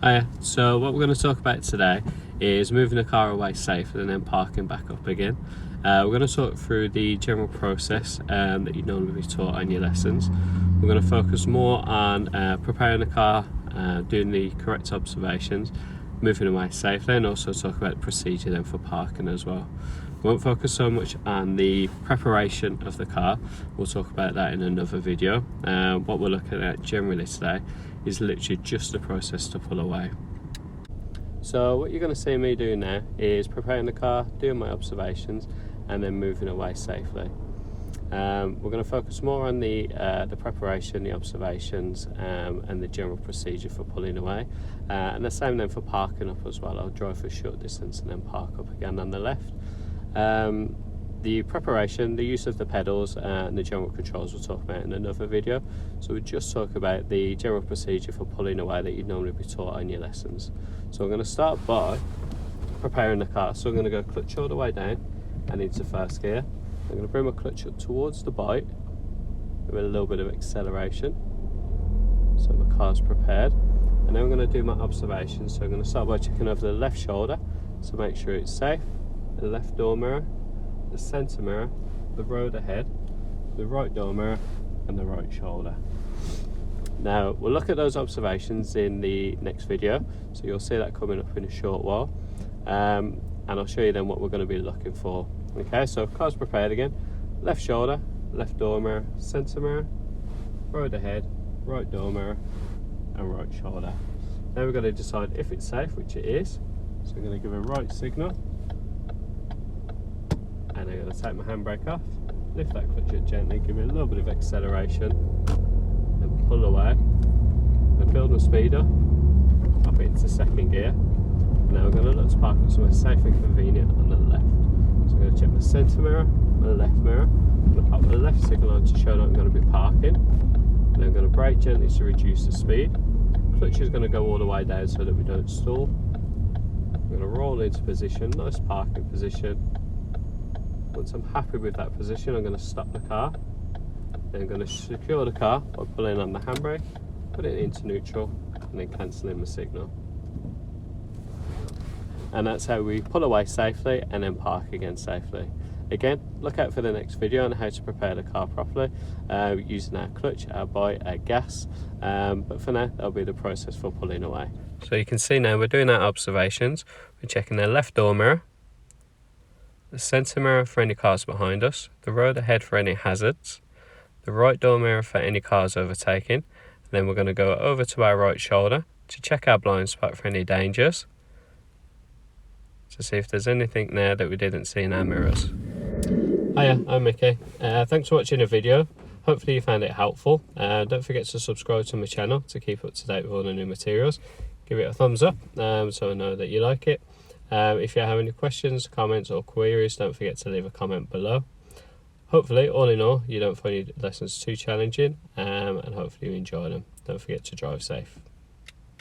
Hiya. So what we're going to talk about today is moving the car away safely and then parking back up again. We're going to talk through the general process that you'd normally be taught on your lessons. We're going to focus more on preparing the car, doing the correct observations, moving away safely, and also talk about the procedure then for parking as well. We won't focus so much on the preparation of the car. We'll talk about that in another video. What we're looking at generally today is literally just the process to pull away. So what you're going to see me doing now is preparing the car, doing my observations, and then moving away safely. We're going to focus more on the preparation, the observations, and the general procedure for pulling away, and the same then for parking up as well. I'll drive for a short distance and then park up again on the left. The preparation, the use of the pedals, and the general controls we'll talk about in another video. So we'll just talk about the general procedure for pulling away that you'd normally be taught on your lessons. So I'm going to start by preparing the car. So I'm going to go clutch all the way down and into first gear. I'm going to bring my clutch up towards the bite with a little bit of acceleration so the car's prepared. And then I'm going to do my observations. So I'm going to start by checking over the left shoulder to make sure it's safe, the left door mirror, the centre mirror, the road ahead, the right door mirror, and the right shoulder. Now we'll look at those observations in the next video, so you'll see that coming up in a short while, and I'll show you then what we're going to be looking for. Okay, so car's prepared again. Left shoulder, left door mirror, centre mirror, road ahead, right door mirror, and right shoulder. Now we're going to decide if it's safe, which it is. So I'm going to give a right signal. And I'm going to take my handbrake off, lift that clutch up gently, give it a little bit of acceleration, and pull away. And build my speed up it into second gear. And now we're going to look to park up somewhere safe and convenient on the left. So I'm going to check my centre mirror, my left mirror. I'm going to pop the left signal on to show that I'm going to be parking. And I'm going to brake gently to reduce the speed. Clutch is going to go all the way down so that we don't stall. I'm going to roll into position, nice parking position. Once I'm happy with that position, I'm going to stop the car. Then I'm going to secure the car by pulling on the handbrake, put it into neutral, and then cancelling the signal. And that's how we pull away safely and then park again safely. Again, look out for the next video on how to prepare the car properly using our clutch, our bite, our gas. But for now, that'll be the process for pulling away. So you can see now we're doing our observations. We're checking the left door mirror, the centre mirror for any cars behind us, the road ahead for any hazards, the right door mirror for any cars overtaking, and then we're going to go over to our right shoulder to check our blind spot for any dangers, to see if there's anything there that we didn't see in our mirrors. Hiya, I'm Mickey. Thanks for watching the video. Hopefully you found it helpful. Don't forget to subscribe to my channel to keep up to date with all the new materials. Give it a thumbs up so I know that you like it. If you have any questions, comments or queries, don't forget to leave a comment below. Hopefully, all in all, you don't find your lessons too challenging, and hopefully you enjoy them. Don't forget to drive safe.